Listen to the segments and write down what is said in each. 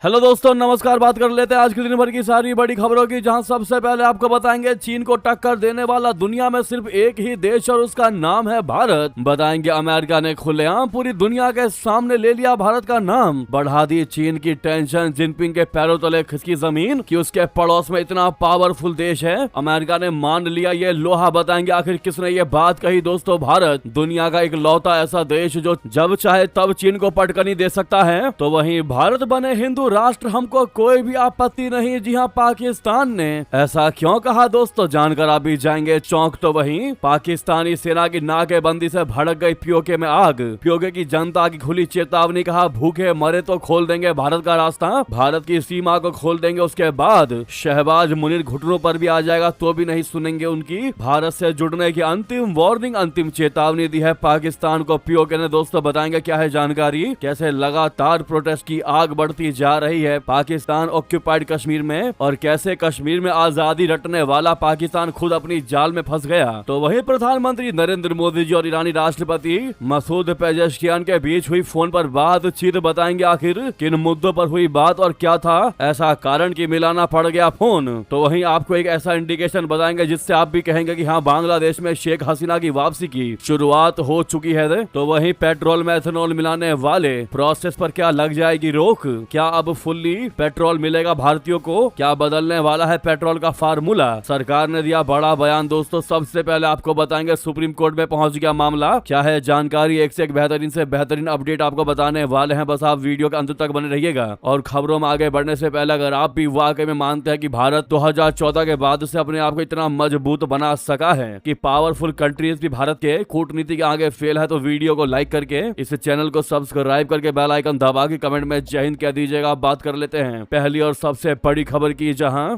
Hello दोस्तों, नमस्कार। बात कर लेते हैं आज की दिन भर की सारी बड़ी खबरों की, जहां सबसे पहले आपको बताएंगे चीन को टक्कर देने वाला दुनिया में सिर्फ एक ही देश और उसका नाम है भारत। बताएंगे अमेरिका ने खुलेआम पूरी दुनिया के सामने ले लिया भारत का नाम। बढ़ा दी चीन की टेंशन, जिनपिंग के पैरों तले खिसकी जमीन कि उसके पड़ोस में इतना पावरफुल देश है। अमेरिका ने मान लिया ये लोहा। बताएंगे आखिर किसने ये बात कही। दोस्तों, भारत दुनिया का एक लौता ऐसा देश जो जब चाहे तब चीन को पटकनी दे सकता है। तो वहीं भारत बने हिंदू राष्ट्र, हमको कोई भी आपत्ति नहीं। जी हाँ, पाकिस्तान ने ऐसा क्यों कहा दोस्तों, जानकर आप भी जाएंगे चौंक। तो वहीं पाकिस्तानी सेना की नाकेबंदी से भड़क गई पीओके में आग। पीओके की जनता की खुली चेतावनी, कहा भूखे मरे तो खोल देंगे भारत का रास्ता, भारत की सीमा को खोल देंगे। उसके बाद शहबाज मुनीर घुटनों पर भी आ जाएगा तो भी नहीं सुनेंगे उनकी। भारत से जुड़ने की अंतिम वार्निंग, अंतिम चेतावनी दी है पाकिस्तान को पीओके ने। दोस्तों, बताएंगे क्या है जानकारी, कैसे लगातार प्रोटेस्ट की आग बढ़ती जा रही है पाकिस्तान ऑक्यूपाइड कश्मीर में, और कैसे कश्मीर में आजादी रटने वाला पाकिस्तान खुद अपनी जाल में फंस गया। तो वहीं प्रधानमंत्री नरेंद्र मोदी जी और ईरानी राष्ट्रपति मसूद पेजेश्कियान के बीच हुई फोन पर बातचीत। बताएंगे आखिर किन मुद्दों पर हुई बात और क्या था ऐसा कारण कि मिलाना पड़ गया फोन। तो वहीं आपको एक ऐसा इंडिकेशन बताएंगे जिससे आप भी कहेंगे कि हाँ, बांग्लादेश में शेख हसीना की वापसी की शुरुआत हो चुकी है। तो वहीं पेट्रोल में एथेनॉल मिलाने वाले प्रोसेस पर क्या लग जाएगी रोक, क्या अब फुल्ली पेट्रोल मिलेगा भारतीयों को, क्या बदलने वाला है पेट्रोल का फार्मूला। सरकार ने दिया बड़ा बयान। दोस्तों, सबसे पहले आपको बताएंगे सुप्रीम कोर्ट में पहुंच गया मामला। क्या है जानकारी, एक से एक बेहतरीन से बेहतरीन अपडेट आपको बताने वाले हैं। बस आप वीडियो के अंत तक बने रहिएगा। और खबरों में आगे बढ़ने से पहले अगर आप भी वाकई में मानते हैं कि भारत 2014 के बाद से अपने आप को इतना मजबूत बना सका है कि पावरफुल कंट्रीज भी भारत के कूटनीति के आगे फेल है, तो वीडियो को लाइक करके इस चैनल को सब्सक्राइब करके बेल आइकन दबा के कमेंट में जय हिंद कह दीजिएगा। बात कर लेते हैं पहली और सबसे बड़ी खबर की, जहां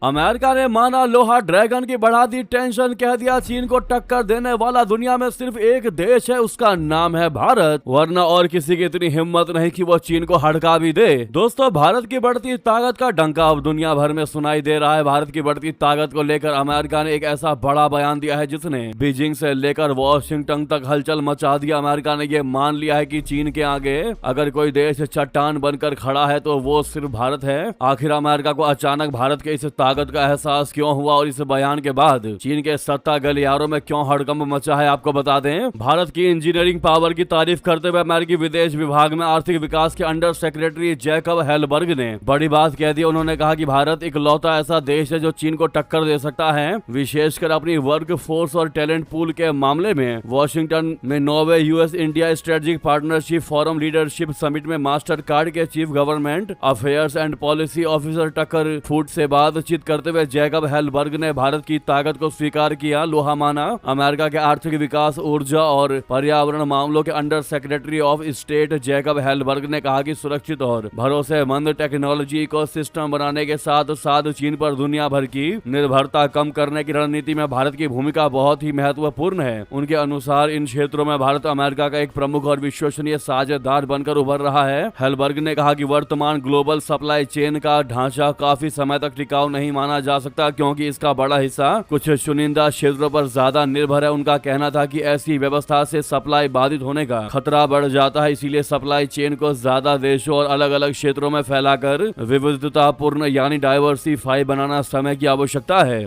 अमेरिका ने माना लोहा, ड्रैगन की बढ़ा दी टेंशन, कह दिया चीन को टक्कर देने वाला दुनिया में सिर्फ एक देश है, उसका नाम है भारत, वरना और किसी की इतनी हिम्मत नहीं कि वो चीन को हड़का भी दे। दोस्तों, भारत की बढ़ती ताकत का डंका अब दुनिया भर में सुनाई दे रहा है। भारत की बढ़ती ताकत को लेकर अमेरिका ने एक ऐसा बड़ा बयान दिया है जिसने बीजिंग से लेकर वॉशिंगटन तक हलचल मचा दिया। अमेरिका ने यह मान लिया है कि चीन के आगे अगर कोई देश चट्टान बनकर खड़ा है तो वो सिर्फ भारत है। आखिर अमेरिका को अचानक भारत के इस ताकत का एहसास क्यों हुआ और इस बयान के बाद चीन के सत्ता गलियारों में क्यों हड़कंप मचा है, आपको बता दें। भारत की इंजीनियरिंग पावर की तारीफ करते हुए अमेरिकी विदेश विभाग में आर्थिक विकास के अंडर सेक्रेटरी जैकब हेलबर्ग ने बड़ी बात कह दी। उन्होंने कहा कि भारत इकलौता ऐसा देश है जो चीन को टक्कर दे सकता है, विशेषकर अपनी वर्क फोर्स और टैलेंट पूल के मामले में। वॉशिंगटन में Norway US India strategic partnership forum leadership summit में मास्टर कार्ड के chief government affairs and policy officer टक्कर फूड से बातचीत करते हुए जैकब हेलबर्ग ने भारत की ताकत को स्वीकार किया, लोहा माना। अमेरिका के आर्थिक विकास, ऊर्जा और पर्यावरण मामलों के under secretary of state Jacob Helberg ने कहा कि सुरक्षित और भरोसेमंद टेक्नोलॉजी इकोसिस्टम बनाने के साथ साथ चीन पर दुनिया भर की निर्भरता कम करने की रणनीति में भारत की भूमिका बहुत ही महत्वपूर्ण है। उनके अनुसार इन क्षेत्रों में भारत अमेरिका का एक प्रमुख और विश्वसनीय साझेदार बनकर उभर रहा है। हेलबर्ग ने कहा कि वर्तमान ग्लोबल सप्लाई चेन का ढांचा काफी समय तक टिकाऊ नहीं माना जा सकता, क्योंकि इसका बड़ा हिस्सा कुछ चुनिंदा क्षेत्रों पर ज्यादा निर्भर है। उनका कहना था कि ऐसी व्यवस्था से सप्लाई बाधित होने का खतरा बढ़ जाता है, इसीलिए सप्लाई चेन को ज्यादा देशों और अलग अलग क्षेत्रों में फैलाकर विविधतापूर्ण यानी डाइवर्सिफाई बनाना समय की आवश्यकता है।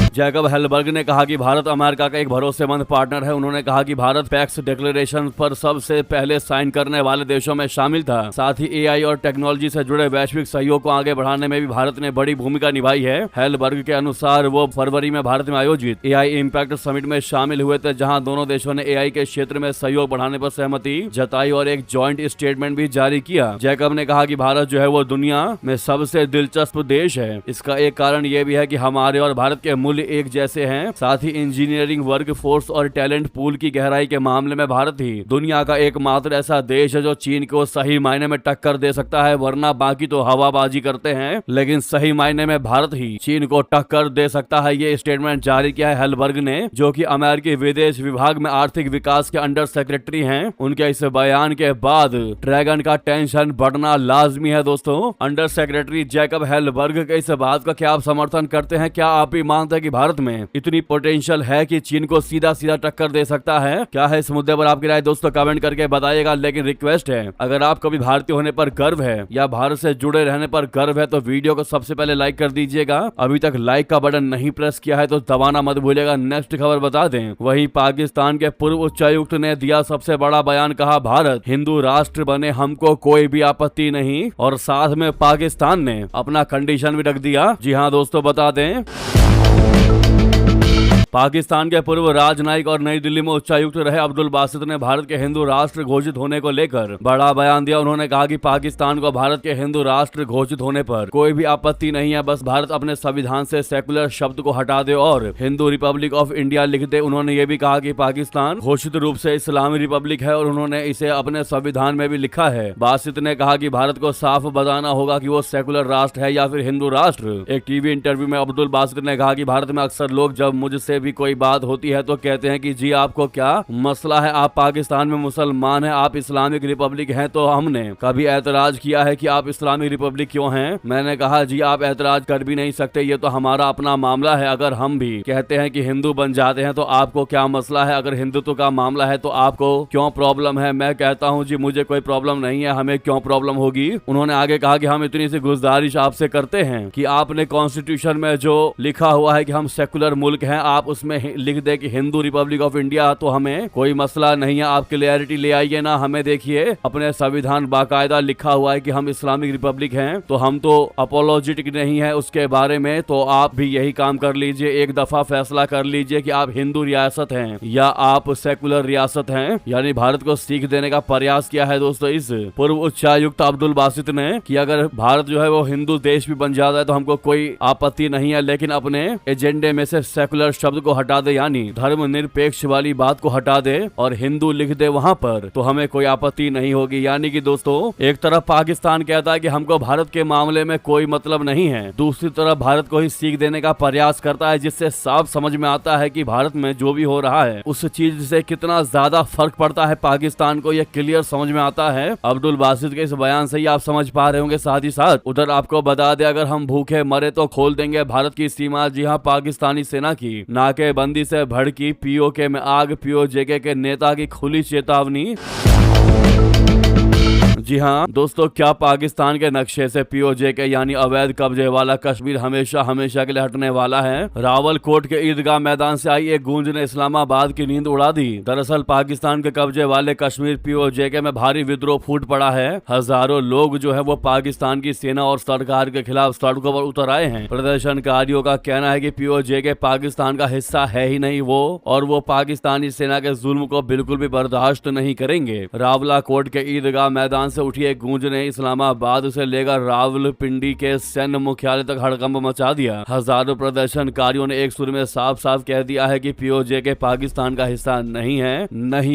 जैकब हेलबर्ग ने कहा कि भारत अमेरिका का एक भरोसेमंद पार्टनर है। उन्होंने कहा कि भारत पैक्स डिक्लेरेशन पर सबसे पहले साइन करने वाले देशों में शामिल था। साथ ही एआई और टेक्नोलॉजी से जुड़े वैश्विक सहयोग को आगे बढ़ाने में भी भारत ने बड़ी भूमिका निभाई है। हेलबर्ग के अनुसार वो फरवरी में भारत में आयोजित एआई इम्पैक्ट समिट में शामिल हुए थे, जहां दोनों देशों ने एआई के क्षेत्र में सहयोग बढ़ाने पर सहमति जताई और एक जॉइंट स्टेटमेंट भी जारी किया। जैकब ने कहा कि भारत जो है वो दुनिया में सबसे दिलचस्प देश है। इसका एक कारण ये भी है कि हमारे और भारत के मूल्य एक जैसे हैं। साथ ही इंजीनियरिंग, वर्क फोर्स और टैलेंट पूल की गहराई के मामले में भारत ही दुनिया का एकमात्र ऐसा देश है जो चीन को सही मायने में टक्कर दे सकता है, वरना बाकी तो हवाबाजी करते हैं, लेकिन सही मायने में भारत ही चीन को टक्कर दे सकता है। ये स्टेटमेंट जारी किया है हेलबर्ग ने, जो कि अमेरिकी विदेश विभाग में आर्थिक विकास के अंडर सेक्रेटरी हैं। उनके इस बयान के बाद ड्रैगन का टेंशन बढ़ना लाजमी है। दोस्तों, अंडर सेक्रेटरी जैकब हेलबर्ग के इस बात का क्या आप समर्थन करते हैं? क्या आप भी मानते हैं कि भारत में इतनी पोटेंशियल है कि चीन को सीधा सीधा टक्कर दे सकता है? क्या है इस मुद्दे पर आपकी राय दोस्तों, कमेंट करके बताइएगा। लेकिन रिक्वेस्ट है, अगर आप कभी भारतीय होने पर गर्व है या भारत से जुड़े रहने पर गर्व है तो वीडियो को सबसे पहले लाइक कर दीजिएगा। अभी तक लाइक का बटन नहीं प्रेस किया है तो दबाना मत भूलिएगा। नेक्स्ट खबर बता दें, वहीं पाकिस्तान के पूर्व उच्चायुक्त ने दिया सबसे बड़ा बयान, कहा भारत हिंदू राष्ट्र बने हमको कोई भी आपत्ति नहीं, और साथ में पाकिस्तान ने अपना कंडीशन भी रख दिया। जी हाँ दोस्तों, बता दें पाकिस्तान के पूर्व राजनयिक और नई दिल्ली में उच्चायुक्त रहे अब्दुल बासित ने भारत के हिंदू राष्ट्र घोषित होने को लेकर बड़ा बयान दिया। उन्होंने कहा कि पाकिस्तान को भारत के हिंदू राष्ट्र घोषित होने पर कोई भी आपत्ति नहीं है, बस भारत अपने संविधान से सेकुलर शब्द को हटा दे और हिंदू रिपब्लिक ऑफ इंडिया लिख दे। उन्होंने ये भी कहा कि पाकिस्तान घोषित रूप से इस्लामी रिपब्लिक है और उन्होंने इसे अपने संविधान में भी लिखा है। बासित ने कहा कि भारत को साफ बताना होगा कि वो सेकुलर राष्ट्र है या फिर हिंदू राष्ट्र। एक टीवी इंटरव्यू में अब्दुल बासित ने कहा कि भारत में अक्सर लोग जब मुझसे भी कोई बात होती है तो कहते हैं कि जी आपको क्या मसला है, आप पाकिस्तान में मुसलमान हैं, आप इस्लामिक रिपब्लिक हैं, तो हमने कभी ऐतराज किया है कि आप इस्लामिक रिपब्लिक क्यों हैं? मैंने कहा जी आप ऐतराज कर भी नहीं सकते, ये तो हमारा अपना मामला है। अगर हम भी कहते हैं कि हिंदू बन जाते हैं तो आपको क्या मसला है? अगर हिंदुत्व का मामला है तो आपको क्यों प्रॉब्लम है? मैं कहता हूँ जी मुझे कोई प्रॉब्लम नहीं है, हमें क्यों प्रॉब्लम होगी? उन्होंने आगे कहा कि हम इतनी सी गुजारिश आपसे करते हैं कि आपने कॉन्स्टिट्यूशन में जो लिखा हुआ है कि हम सेकुलर मुल्क हैं, आप उसमें लिख दे कि हिंदू रिपब्लिक ऑफ इंडिया, तो हमें कोई मसला नहीं है। आप क्लियरिटी ले आइए ना, हमें देखिए अपने संविधान बाकायदा लिखा हुआ है कि हम इस्लामिक रिपब्लिक हैं, तो हम तो अपोलोजेटिक नहीं है उसके बारे में। तो आप भी यही काम कर लीजिए, एक दफा फैसला कर लीजिए कि आप हिंदू रियासत हैं या आप सेकुलर रियासत हैं। यानी भारत को सीख देने का प्रयास किया है दोस्तों इस पूर्व उच्चायुक्त अब्दुल बासित ने कि अगर भारत जो है वो हिंदू देश भी बन जाता है तो हमको कोई आपत्ति नहीं है, लेकिन अपने एजेंडे में से सेकुलर शब्द को हटा दे, यानी धर्म निरपेक्ष वाली बात को हटा दे और हिंदू लिख दे वहां पर, तो हमें कोई आपत्ति नहीं होगी। यानी कि दोस्तों एक तरफ पाकिस्तान कहता है कि हमको भारत के मामले में कोई मतलब नहीं है, दूसरी तरफ भारत को ही सीख देने का प्रयास करता है, जिससे साफ समझ में आता है कि भारत में जो भी हो रहा है उस चीज से कितना ज्यादा फर्क पड़ता है पाकिस्तान को, यह क्लियर समझ में आता है। अब्दुल बासित के इस बयान से ही आप समझ पा रहे होंगे। साथ ही साथ उधर आपको बता दे, अगर हम भूखे मरे तो खोल देंगे भारत की सीमा। जी हाँ, पाकिस्तानी सेना की नाकेबंदी से भड़की पीओके में आग, पीओजेके के नेता की खुली चेतावनी। जी हाँ दोस्तों, क्या पाकिस्तान के नक्शे से पीओजेके यानी अवैध कब्जे वाला कश्मीर हमेशा हमेशा के लिए हटने वाला है? रावलकोट के ईदगाह मैदान से आई एक गूंज ने इस्लामाबाद की नींद उड़ा दी। दरअसल पाकिस्तान के कब्जे वाले कश्मीर पीओजेके में भारी विद्रोह फूट पड़ा है। हजारों लोग जो है वो पाकिस्तान की सेना और सरकार के खिलाफ सड़कों पर उतर आए हैं। प्रदर्शनकारियों का कहना है कि पीओजेके पाकिस्तान का हिस्सा है ही नहीं वो, और वो पाकिस्तानी सेना के जुल्म को बिल्कुल भी बर्दाश्त नहीं करेंगे। रावलकोट के ईदगाह मैदान से उठी एक गूंज ने इस्लामाबाद से लेकर रावलपिंडी के सैन्य मुख्यालय तक हड़कंप मचा दिया। हजारों प्रदर्शनकारियों ने एक सुर में साफ साफ कह दिया है कि पीओजेके पाकिस्तान का हिस्सा नहीं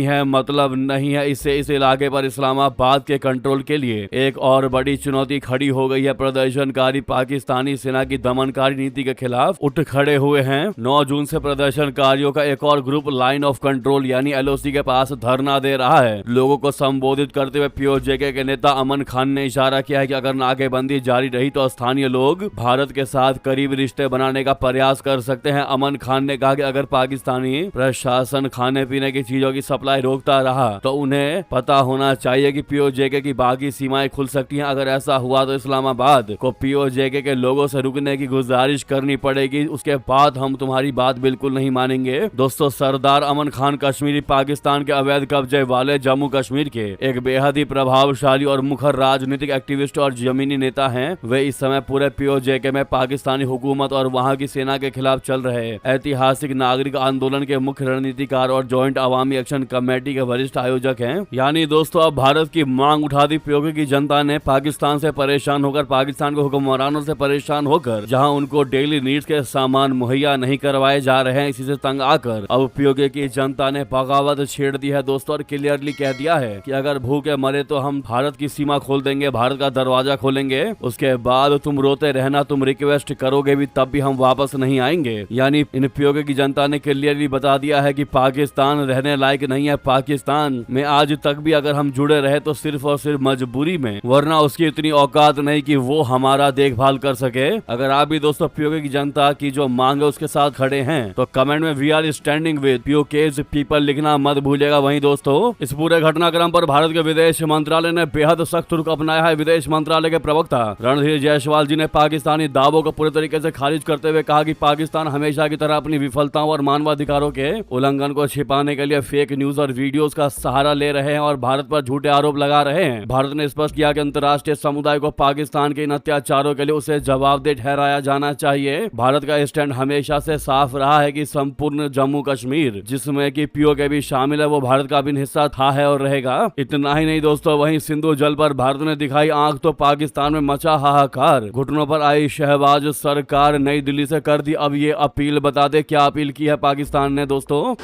है, मतलब नहीं है। इससे इस इलाके पर इस्लामाबाद के कंट्रोल के लिए एक और बड़ी चुनौती खड़ी हो गई है। प्रदर्शनकारी पाकिस्तानी सेना की दमनकारी नीति के खिलाफ उठ खड़े हुए हैं। 9 जून से प्रदर्शनकारियों का एक और ग्रुप लाइन ऑफ कंट्रोल यानी एलओसी के पास धरना दे रहा है। लोगों को संबोधित करते हुए पीओजेके के नेता अमन खान ने इशारा किया है कि अगर नाकेबंदी जारी रही तो स्थानीय लोग भारत के साथ करीबी रिश्ते बनाने का प्रयास कर सकते हैं। अमन खान ने कहा कि अगर पाकिस्तानी प्रशासन खाने पीने की चीजों की सप्लाई रोकता रहा तो उन्हें पता होना चाहिए कि पीओजेके की बाकी सीमाएं खुल सकती हैं। अगर ऐसा हुआ तो इस्लामाबाद को पीओजेके के लोगों से रुकने की गुजारिश करनी पड़ेगी, उसके बाद हम तुम्हारी बात बिल्कुल नहीं मानेंगे। दोस्तों, सरदार अमन खान कश्मीरी पाकिस्तान के अवैध कब्जे वाले जम्मू कश्मीर के एक बेहद ही प्रभावशाली और मुखर राजनीतिक एक्टिविस्ट और जमीनी नेता हैं। वे इस समय पूरे पीओजेके में पाकिस्तानी हुकूमत और वहां की सेना के खिलाफ चल रहे ऐतिहासिक नागरिक आंदोलन के मुख्य रणनीतिकार और जॉइंट अवामी एक्शन कमेटी के वरिष्ठ आयोजक हैं। यानी दोस्तों अब भारत की मांग उठा दी पीओके की जनता ने। पाकिस्तान से परेशान होकर, पाकिस्तान के हुक्मरानों से परेशान होकर, जहां उनको डेली नीड्स के सामान मुहैया नहीं करवाए जा रहे हैं, इसी से तंग आकर अब पीओके की जनता ने बगावत छेड़ दी है दोस्तों, और क्लियरली कह दिया है कि अगर भूखे मरे तो हम भारत की सीमा खोल देंगे, भारत का दरवाजा खोलेंगे, उसके बाद तुम रोते रहना, तुम रिक्वेस्ट करोगे भी तब भी हम वापस नहीं आएंगे। यानी इन पीओके की जनता ने क्लियरली बता दिया है कि पाकिस्तान रहने लायक नहीं है। पाकिस्तान में आज तक भी अगर हम जुड़े रहे तो सिर्फ और सिर्फ मजबूरी में, वरना उसकी इतनी औकात नहीं कि वो हमारा देखभाल कर सके। अगर आप भी दोस्तों पीओके की जनता की जो मांग है उसके साथ खड़े हैं तो कमेंट में we are standing with PoK's people लिखना मत भूलिएगा। वहीं दोस्तों इस पूरे घटनाक्रम पर भारत के विदेश मंत्रालय ने बेहद सख्त रुख अपनाया है। विदेश मंत्रालय के प्रवक्ता रणधीर जायसवाल जी ने पाकिस्तानी दावों को पूरे तरीके से खारिज करते हुए कहा कि पाकिस्तान हमेशा की तरह अपनी विफलताओं और मानवाधिकारों के उल्लंघन को छिपाने के लिए फेक न्यूज और वीडियोस का सहारा ले रहे हैं और भारत पर झूठे आरोप लगा रहे हैं। भारत ने स्पष्ट किया कि अंतर्राष्ट्रीय समुदाय को पाकिस्तान के इन अत्याचारों के लिए उसे जवाबदेह ठहराया जाना चाहिए। भारत का स्टैंड हमेशा से साफ रहा है कि संपूर्ण जम्मू कश्मीर, जिसमें कि पीओके भी शामिल है, वो भारत का भी हिस्सा था, है और रहेगा। इतना ही नहीं दोस्तों, वहीं सिंधु जल पर भारत ने दिखाई आंख तो पाकिस्तान में मचा हाहाकार। घुटनों पर आई शहबाज सरकार नई दिल्ली से कर दी अब ये अपील। बता दे क्या अपील की है पाकिस्तान ने दोस्तों।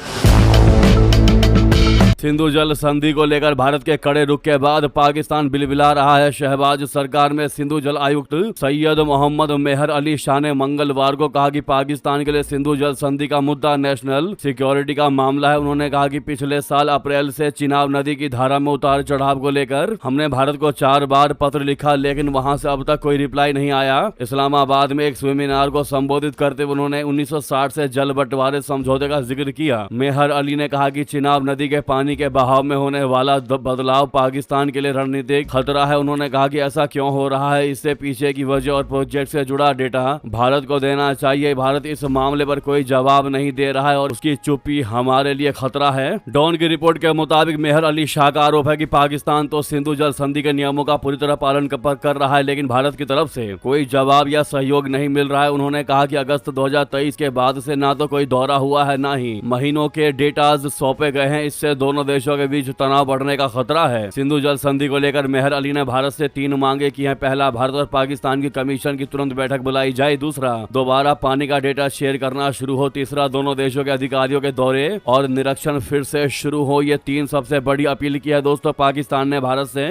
सिंधु जल संधि को लेकर भारत के कड़े रुख के बाद पाकिस्तान बिलबिला रहा है। शहबाज सरकार में सिंधु जल आयुक्त सैयद मोहम्मद मेहर अली शाह ने मंगलवार को कहा कि पाकिस्तान के लिए सिंधु जल संधि का मुद्दा नेशनल सिक्योरिटी का मामला है। उन्होंने कहा कि पिछले साल अप्रैल से चिनाब नदी की धारा में उतार चढ़ाव को लेकर हमने भारत को 4 बार पत्र लिखा, लेकिन वहां से अब तक कोई रिप्लाई नहीं आया। इस्लामाबाद में एक सेमिनार को संबोधित करते हुए उन्होंने 1960 से जल बंटवारे समझौते का जिक्र किया। मेहर अली ने कहा कि चिनाब नदी के पानी के बहाव में होने वाला बदलाव पाकिस्तान के लिए रणनीतिक खतरा है। उन्होंने कहा कि ऐसा क्यों हो रहा है, इससे पीछे की वजह और प्रोजेक्ट से जुड़ा डेटा भारत को देना चाहिए। भारत इस मामले पर कोई जवाब नहीं दे रहा है और उसकी चुप्पी हमारे लिए खतरा है। डॉन की रिपोर्ट के मुताबिक मेहर अली शाह का आरोप है कि पाकिस्तान तो सिंधु जल संधि के नियमों का पूरी तरह पालन कर रहा है, लेकिन भारत की तरफ से कोई जवाब या सहयोग नहीं मिल रहा है। उन्होंने कहा कि अगस्त 2023 के बाद से ना तो कोई दौरा हुआ है, ना ही महीनों के डेटाज सौंपे गए हैं। इससे दोनों देशों के बीच तनाव बढ़ने का खतरा है। सिंधु जल संधि को लेकर मेहर अली ने भारत से 3 मांगे की हैं। पहला, भारत और पाकिस्तान की कमीशन की तुरंत बैठक बुलाई जाए। दूसरा, दोबारा पानी का डेटा शेयर करना शुरू हो। तीसरा, दोनों देशों के अधिकारियों के दौरे और निरीक्षण फिर से शुरू हो। ये 3 सबसे बड़ी अपील की है दोस्तों पाकिस्तान ने भारत से।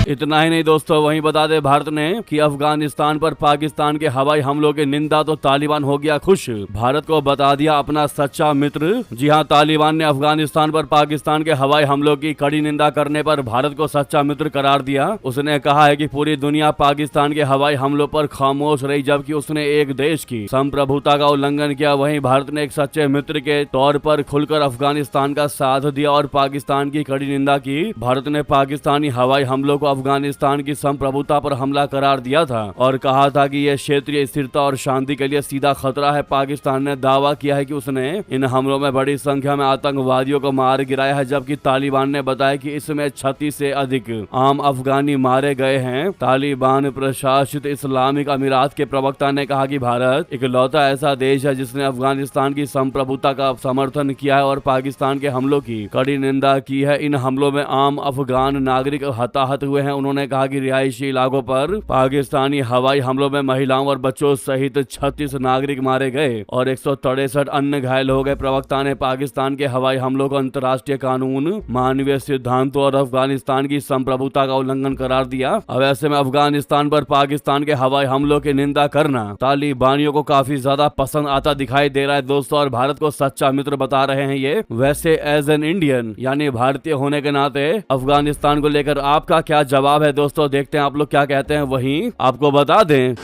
इतना ही नहीं दोस्तों, वहीं बता दे भारत ने कि अफगानिस्तान पर पाकिस्तान के हवाई हमलों की निंदा तो तालिबान हो गया खुश। भारत को बता दिया अपना सच्चा मित्र। जी हां, तालिबान ने अफगानिस्तान पर पाकिस्तान के हवाई हमलों की कड़ी निंदा करने पर भारत को सच्चा मित्र करार दिया। उसने कहा है कि पूरी दुनिया पाकिस्तान के हवाई हमलों पर खामोश रही, जबकि उसने एक देश की संप्रभुता का उल्लंघन किया। वहीं भारत ने एक सच्चे मित्र के तौर पर खुलकर अफगानिस्तान का साथ दिया और पाकिस्तान की कड़ी निंदा की। भारत ने पाकिस्तानी हवाई हमलों को अफगानिस्तान की संप्रभुता पर हमला करार दिया था और कहा था कि यह क्षेत्रीय स्थिरता और शांति के लिए सीधा खतरा है। पाकिस्तान ने दावा किया है कि उसने इन हमलों में बड़ी संख्या में आतंकवादियों को मार गिराया है, जबकि तालिबान ने बताया कि इसमें 36 से अधिक आम अफगानी मारे गए हैं। तालिबान प्रशासित इस्लामिक अमीरात के प्रवक्ता ने कहा कि भारत इकलौता ऐसा देश है जिसने अफगानिस्तान की संप्रभुता का समर्थन किया है और पाकिस्तान के हमलों की कड़ी निंदा की है। इन हमलों में आम अफगान नागरिक हताहत हुए हैं। उन्होंने कहा कि रिहायशी इलाकों पर पाकिस्तानी हवाई हमलों में महिलाओं और बच्चों सहित 36 नागरिक मारे गए और 163 अन्य घायल हो गए। प्रवक्ता ने पाकिस्तान के हवाई हमलों को अंतर्राष्ट्रीय कानून, मानवीय सिद्धांतों और अफगानिस्तान की संप्रभुता का उल्लंघन करार दिया। अब ऐसे में अफगानिस्तान पर पाकिस्तान के हवाई हमलों की निंदा करना तालिबानियों को काफी ज्यादा पसंद आता दिखाई दे रहा है दोस्तों, और भारत को सच्चा मित्र बता रहे हैं ये। वैसे एज एन इंडियन यानी भारतीय होने के नाते अफगानिस्तान को लेकर आपका क्या जवाब है दोस्तों? देखते हैं आप लोग क्या कहते हैं। वहीं आपको बता दें,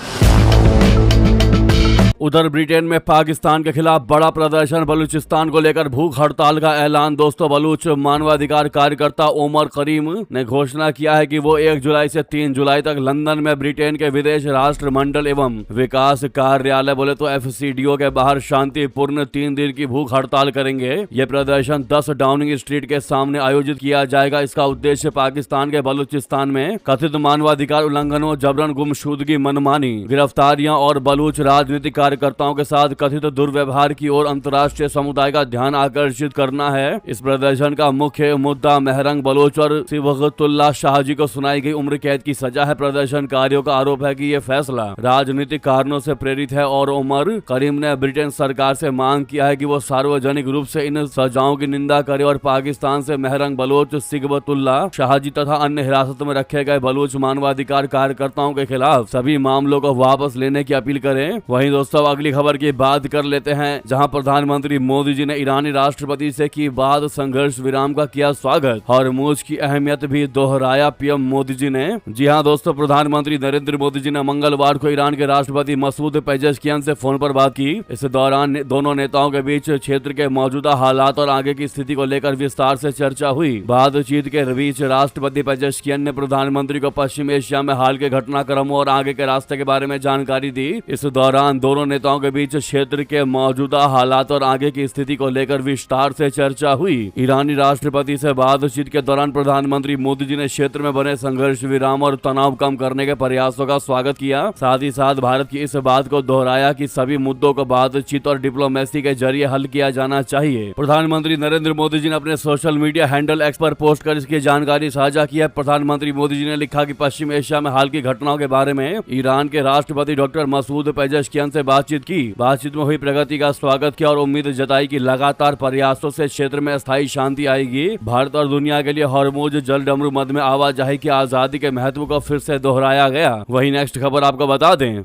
उधर ब्रिटेन में पाकिस्तान के खिलाफ बड़ा प्रदर्शन, बलूचिस्तान को लेकर भूख हड़ताल का ऐलान। दोस्तों, बलूच मानवाधिकार कार्यकर्ता ओमर करीम ने घोषणा किया है कि वो 1 जुलाई से 3 जुलाई तक लंदन में ब्रिटेन के विदेश राष्ट्रमंडल एवं विकास कार्यालय बोले तो FCDO के बाहर शांतिपूर्ण 3 दिन की भूख हड़ताल करेंगे। ये प्रदर्शन 10 डाउनिंग स्ट्रीट के सामने आयोजित किया जाएगा। इसका उद्देश्य पाकिस्तान के बलूचिस्तान में कथित मानवाधिकार उल्लंघनों, जबरन गुमशुदगी, मनमानी गिरफ्तारियां और बलूच राजनीतिक कार्यकर्ताओं के साथ कथित दुर्व्यवहार की ओर अंतर्राष्ट्रीय समुदाय का ध्यान आकर्षित करना है। इस प्रदर्शन का मुख्य मुद्दा मेहरंग बलोच और सिबगतुल्लाह शाहजी को सुनाई गई उम्र कैद की सजा है। प्रदर्शनकारियों का आरोप है कि ये फैसला राजनीतिक कारणों से प्रेरित है और उमर करीम ने ब्रिटेन सरकार से मांग किया है कि वो सार्वजनिक रूप से इन सजाओं की निंदा करे और पाकिस्तान से मेहरंग बलोच, सिबगतुल्लाह शाहजी तथा अन्य हिरासत में रखे गए बलूच मानवाधिकार कार्यकर्ताओं के खिलाफ सभी मामलों को वापस लेने की अपील करें। वहीं दोस्तों अगली खबर की बात कर लेते हैं, जहां प्रधानमंत्री मोदी जी ने ईरानी राष्ट्रपति से की बात संघर्ष विराम का किया स्वागत। हॉर्मुज की अहमियत भी दोहराया पीएम मोदी जी ने। जी हां दोस्तों, प्रधानमंत्री नरेंद्र मोदी जी ने मंगलवार को ईरान के राष्ट्रपति मसूद पेजेश्कियान से फोन पर बात की। इस दौरान दोनों नेताओं के बीच क्षेत्र के मौजूदा हालात और आगे की स्थिति को लेकर विस्तार से चर्चा हुई। बातचीत के बीच राष्ट्रपति पेजेश्कियान ने प्रधानमंत्री को पश्चिम एशिया में हाल के घटनाक्रमों और आगे के रास्ते के बारे में जानकारी दी। इस दौरान दोनों नेताओं के बीच क्षेत्र के मौजूदा हालात और आगे की स्थिति को लेकर विस्तार से चर्चा हुई। ईरानी राष्ट्रपति से बातचीत के दौरान प्रधानमंत्री मोदी जी ने क्षेत्र में बने संघर्ष विराम और तनाव कम करने के प्रयासों का स्वागत किया। साथ ही साथ भारत की इस बात को दोहराया कि सभी मुद्दों को बातचीत और डिप्लोमेसी के जरिए हल किया जाना चाहिए। प्रधानमंत्री नरेंद्र मोदी जी ने अपने सोशल मीडिया हैंडल एक्स पर पोस्ट कर इसकी जानकारी साझा की है। प्रधानमंत्री मोदी जी ने लिखा कि पश्चिम एशिया में हाल की घटनाओं के बारे में ईरान के राष्ट्रपति डॉक्टर मसूद पेजेश्कियान से बातचीत की। बातचीत में हुई प्रगति का स्वागत किया और उम्मीद जताई कि लगातार प्रयासों से क्षेत्र में स्थायी शांति आएगी। भारत और दुनिया के लिए हॉर्मुज जल डमरू मध्य में आवाजाही की आजादी के महत्व को फिर से दोहराया गया। वही नेक्स्ट खबर आपको बता दें,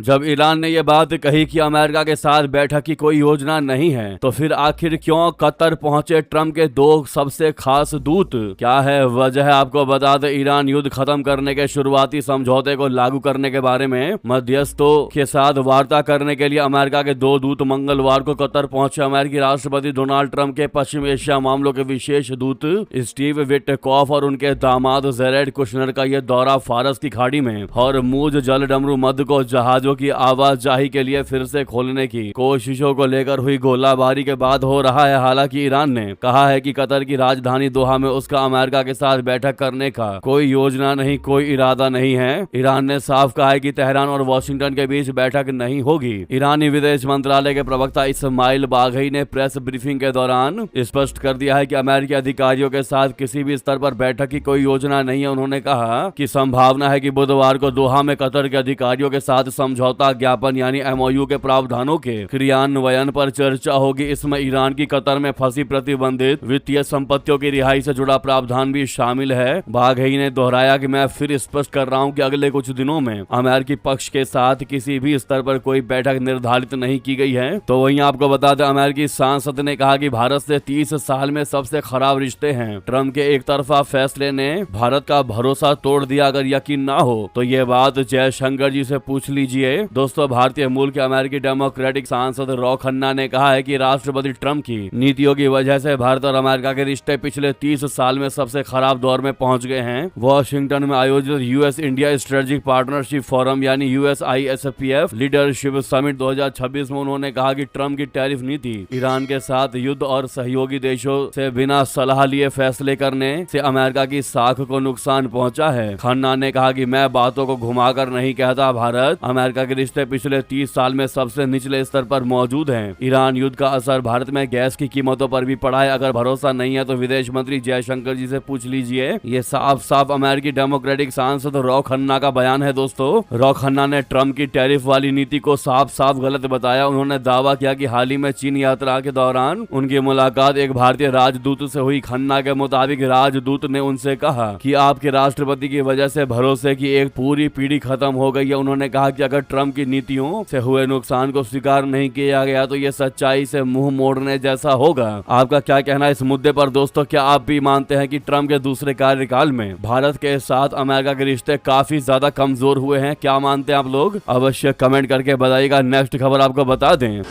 जब ईरान ने यह बात कही कि अमेरिका के साथ बैठक की कोई योजना नहीं है, तो फिर आखिर क्यों कतर पहुंचे ट्रंप के दो सबसे खास दूत? क्या है वजह, आपको बता दें। ईरान युद्ध खत्म करने के शुरुआती समझौते को लागू करने के बारे में मध्यस्थों के साथ वार्ता करने के लिए अमेरिका के दो दूत मंगलवार को कतर पहुंचे। अमेरिकी राष्ट्रपति डोनाल्ड ट्रंप के पश्चिम एशिया मामलों के विशेष दूत स्टीव विटकॉफ और उनके दामाद जेरेड कुशनर का यह दौरा फारस की खाड़ी में हॉर्मुज जल डमरू मध्य को जहाजों की आवाजाही के लिए फिर से खोलने की कोशिशों को लेकर हुई गोलाबारी के बाद हो रहा है। हालांकि ईरान ने कहा है कि कतर की राजधानी दोहा में उसका अमेरिका के साथ बैठक करने का कोई योजना नहीं, कोई इरादा नहीं है। ईरान ने साफ कहा है कि तेहरान और वॉशिंगटन के बीच बैठक नहीं होगी। ईरानी विदेश मंत्रालय के प्रवक्ता इस्माइल बाघई ने प्रेस ब्रीफिंग के दौरान स्पष्ट कर दिया है कि अमेरिकी अधिकारियों के साथ किसी भी स्तर पर बैठक की कोई योजना नहीं है। उन्होंने कहा कि संभावना है कि बुधवार को दोहा में कतर के अधिकारियों के साथ समझौता ज्ञापन यानी एमओयू के प्रावधानों के क्रियान्वयन पर चर्चा होगी। इसमें ईरान की कतर में फंसी प्रतिबंधित वित्तीय संपत्तियों की रिहाई से जुड़ा प्रावधान भी शामिल है। बाघई ने दोहराया कि मैं फिर स्पष्ट कर रहा हूं कि अगले कुछ दिनों में अमेरिकी पक्ष के साथ किसी भी स्तर पर कोई बैठक निर्धारित नहीं की गई है। तो वहीं आपको बता दें, अमेरिकी सांसद ने कहा कि भारत से 30 साल में सबसे खराब रिश्ते हैं। ट्रंप के एक तरफा फैसले ने भारत का भरोसा तोड़ दिया। अगर यकीन ना हो तो ये बात जयशंकर जी से पूछ लीजिए। दोस्तों, भारतीय मूल के अमेरिकी डेमोक्रेटिक सांसद रॉ खन्ना ने कहा है कि राष्ट्रपति ट्रंप की नीतियों की वजह से भारत और अमेरिका के रिश्ते पिछले 30 साल में सबसे खराब दौर में पहुंच गए हैं। वॉशिंगटन में आयोजित US India strategic partnership forum यानी USISPF लीडरशिप समिट 2026 में उन्होंने कहा कि ट्रंप की टैरिफ नीति ईरान के साथ युद्ध और सहयोगी देशों से बिना सलाह लिए फैसले करने से अमेरिका की साख को नुकसान पहुंचा है। खन्ना ने कहा कि मैं बातों को घुमाकर नहीं कहता, भारत अमेरिका के रिश्ते पिछले 30 साल में सबसे निचले स्तर पर मौजूद हैं। ईरान युद्ध का असर भारत में गैस की कीमतों पर भी पड़ा है। अगर भरोसा नहीं है तो विदेश मंत्री जयशंकर जी से पूछ लीजिए। ये साफ साफ अमेरिकी डेमोक्रेटिक सांसद रॉ खन्ना का बयान है। दोस्तों, रॉ खन्ना ने ट्रंप की टैरिफ वाली नीति को साफ साफ गलत बताया। उन्होंने दावा किया कि हाल ही में चीन यात्रा के दौरान उनकी मुलाकात एक भारतीय राजदूत से हुई। खन्ना के मुताबिक राजदूत ने उनसे कहा कि आपके राष्ट्रपति की वजह से भरोसे की एक पूरी पीढ़ी खत्म हो गई है। उन्होंने कहा कि अगर ट्रंप की नीतियों से हुए नुकसान को स्वीकार नहीं किया गया तो ये सच्चाई से मुंह मोड़ने जैसा होगा। आपका क्या कहना है इस मुद्दे पर दोस्तों? क्या आप भी मानते हैं कि ट्रंप के दूसरे कार्यकाल में भारत के साथ अमेरिका के रिश्ते काफी ज्यादा कमजोर हुए हैं? क्या मानते हैं आप लोग? अवश्य कमेंट करके बताइएगा। नेक्स्ट खबर आपको बता दें,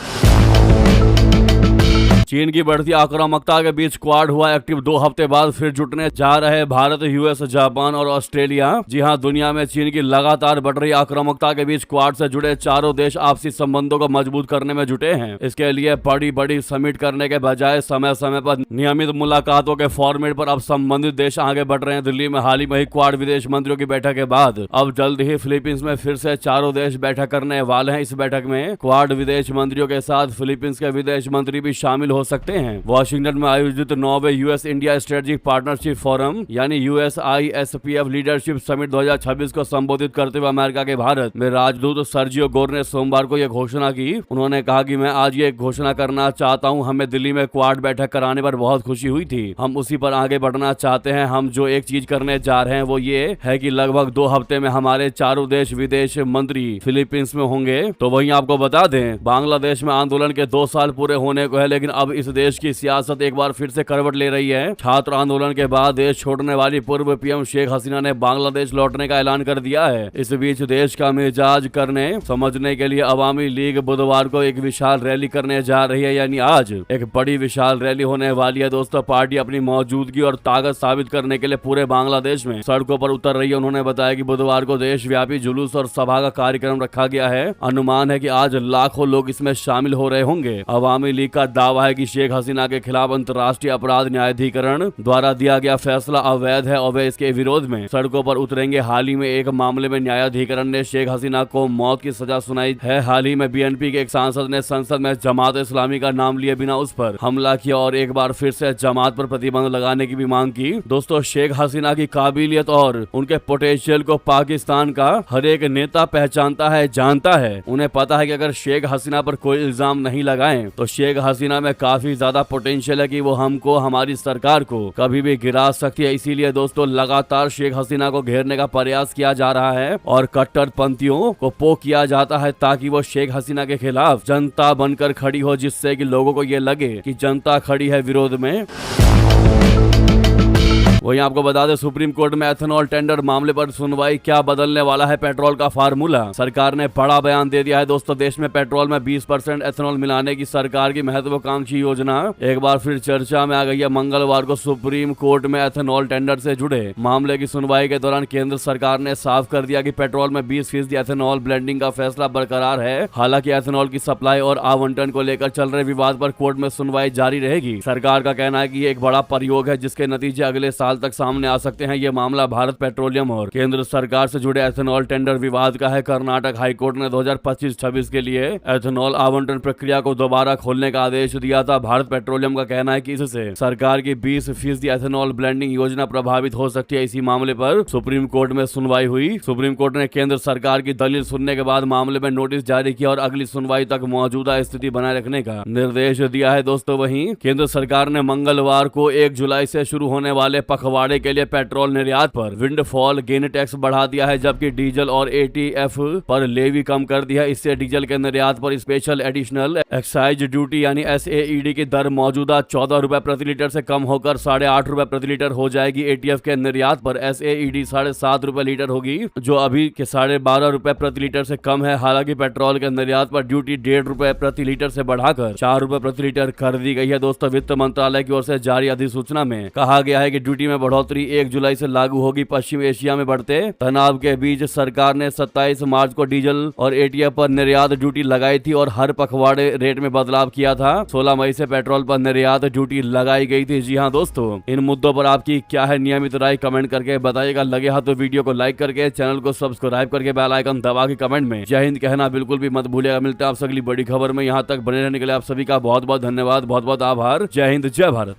चीन की बढ़ती आक्रामकता के बीच क्वाड हुआ एक्टिव। 2 हफ्ते बाद फिर जुटने जा रहे भारत, यूएस, जापान और ऑस्ट्रेलिया। जी हां, दुनिया में चीन की लगातार बढ़ रही आक्रामकता के बीच क्वाड से जुड़े चारों देश आपसी संबंधों को मजबूत करने में जुटे हैं। इसके लिए बड़ी बड़ी समिट करने के बजाय समय समय पर नियमित मुलाकातों के फॉर्मेट पर अब संबंधित देश आगे बढ़ रहे हैं। दिल्ली में हाल ही में क्वाड विदेश मंत्रियों की बैठक के बाद अब जल्द ही फिलीपींस में फिर से चारों देश बैठक करने वाले हैं। इस बैठक में क्वाड विदेश मंत्रियों के साथ फिलीपींस के विदेश मंत्री भी शामिल हो सकते हैं। वॉशिंगटन में आयोजित 9वें US India strategic partnership forum यानी USISPF लीडरशिप समिट 2026 को संबोधित करते हुए अमेरिका के भारत में राजदूत सर्जियो गोर ने सोमवार को यह घोषणा की। उन्होंने कहा कि मैं आज ये घोषणा करना चाहता हूं, हमें दिल्ली में क्वाड बैठक कराने पर बहुत खुशी हुई थी। हम उसी पर आगे बढ़ना चाहते हैं। हम जो एक चीज करने जा रहे हैं वो ये है कि लगभग 2 हफ्ते में हमारे चारों देश विदेश मंत्री फिलीपींस में होंगे। तो वहीं आपको बता दें, बांग्लादेश में आंदोलन के 2 साल पूरे होने को है, लेकिन अब इस देश की सियासत एक बार फिर से करवट ले रही है। छात्र आंदोलन के बाद देश छोड़ने वाली पूर्व पीएम शेख हसीना ने बांग्लादेश लौटने का ऐलान कर दिया है। इस बीच देश का मिजाज करने समझने के लिए अवामी लीग बुधवार को एक विशाल रैली करने जा रही है, यानी आज एक बड़ी विशाल रैली होने वाली है। दोस्तों, पार्टी अपनी मौजूदगी और ताकत साबित करने के लिए पूरे बांग्लादेश में सड़कों पर उतर रही है। उन्होंने बताया कि बुधवार को देशव्यापी जुलूस और सभा का कार्यक्रम रखा गया है। अनुमान है कि आज लाखों लोग इसमें शामिल हो रहे होंगे। अवामी लीग का दावा है कि शेख हसीना के खिलाफ अंतर्राष्ट्रीय अपराध न्यायाधिकरण द्वारा दिया गया फैसला अवैध है और वे इसके विरोध में सड़कों पर उतरेंगे। हाल ही में एक मामले में न्यायाधिकरण ने शेख हसीना को मौत की सजा सुनाई है। हाल ही में बीएनपी के एक सांसद ने संसद में जमात इस्लामी का नाम लिए बिना उस पर हमला किया और एक बार फिर से जमात पर प्रतिबंध लगाने की भी मांग की। दोस्तों, शेख हसीना की काबिलियत और उनके पोटेंशियल को पाकिस्तान का हर एक नेता पहचानता है, जानता है। उन्हें पता है कि अगर शेख हसीना पर कोई इल्जाम नहीं लगाएं तो शेख हसीना में काफी ज्यादा पोटेंशियल है कि वो हमको, हमारी सरकार को कभी भी गिरा सकती है। इसीलिए दोस्तों, लगातार शेख हसीना को घेरने का प्रयास किया जा रहा है और कट्टरपंथियों को पोक किया जाता है ताकि वो शेख हसीना के खिलाफ जनता बनकर खड़ी हो, जिससे कि लोगों को ये लगे कि जनता खड़ी है विरोध में। वहीं आपको बता दें, सुप्रीम कोर्ट में एथेनॉल टेंडर मामले पर सुनवाई। क्या बदलने वाला है पेट्रोल का फार्मूला? सरकार ने बड़ा बयान दे दिया है। दोस्तों, देश में पेट्रोल में 20% एथेनॉल मिलाने की सरकार की महत्वाकांक्षी योजना एक बार फिर चर्चा में आ गई है। मंगलवार को सुप्रीम कोर्ट में एथेनॉल टेंडर से जुड़े मामले की सुनवाई के दौरान केंद्र सरकार ने साफ कर दिया कि पेट्रोल में 20% एथेनॉल ब्लेंडिंग का फैसला बरकरार है। हालांकि एथेनॉल की सप्लाई और आवंटन को लेकर चल रहे विवाद पर कोर्ट में सुनवाई जारी रहेगी। सरकार का कहना है कि ये एक बड़ा प्रयोग है जिसके नतीजे अगले साल तक सामने आ सकते हैं। यह मामला भारत पेट्रोलियम और केंद्र सरकार से जुड़े एथेनॉल टेंडर विवाद का है। कर्नाटक हाईकोर्ट ने 2025-26 के लिए एथेनॉल आवंटन प्रक्रिया को दोबारा खोलने का आदेश दिया था। भारत पेट्रोलियम का कहना है कि इससे सरकार की 20% एथेनॉल ब्लेंडिंग योजना प्रभावित हो सकती है। इसी मामले पर सुप्रीम कोर्ट में सुनवाई हुई। सुप्रीम कोर्ट ने केंद्र सरकार की दलील सुनने के बाद मामले में नोटिस जारी किया और अगली सुनवाई तक मौजूदा स्थिति बनाए रखने का निर्देश दिया है। दोस्तों, वहीं केंद्र सरकार ने मंगलवार को 1 जुलाई से शुरू होने वाले पखवाड़े के लिए पेट्रोल निर्यात पर विंडफॉल गेन टैक्स बढ़ा दिया है, जबकि डीजल और एटीएफ पर लेवी कम कर दिया है। इससे डीजल के निर्यात पर स्पेशल एडिशनल एक्साइज ड्यूटी यानी SAED की दर मौजूदा 14 रुपए प्रति लीटर से कम होकर 8.5 रुपए प्रति लीटर हो जाएगी। एटीएफ के निर्यात पर SAED 7.5 रुपए लीटर होगी, जो अभी के 12.5 रुपए प्रति लीटर से कम है। हालांकि पेट्रोल के निर्यात पर ड्यूटी 1.5 रुपए प्रति लीटर से बढ़ाकर 4 रुपए प्रति लीटर कर दी गई है। दोस्तों, वित्त मंत्रालय की ओर से जारी अधिसूचना में कहा गया है कि ड्यूटी में बढ़ोतरी 1 जुलाई से लागू होगी। पश्चिम एशिया में बढ़ते तनाव के बीच सरकार ने 27 मार्च को डीजल और एटीएफ पर निर्यात ड्यूटी लगाई थी और हर पखवाड़े रेट में बदलाव किया था। 16 मई से पेट्रोल पर निर्यात ड्यूटी लगाई गई थी। जी हाँ दोस्तों, इन मुद्दों पर आपकी क्या है नियमित राय कमेंट करके बताइएगा। लगे हाथ तो वीडियो को लाइक करके, चैनल को सब्सक्राइब करके, बेल आइकन दबा के कमेंट में जय हिंद कहना बिल्कुल भी मत भूलिएगा। मिलते हैं आप अगली बड़ी खबर में। यहाँ तक बने रहने के लिए आप सभी का बहुत बहुत धन्यवाद, बहुत बहुत आभार। जय हिंद, जय भारत।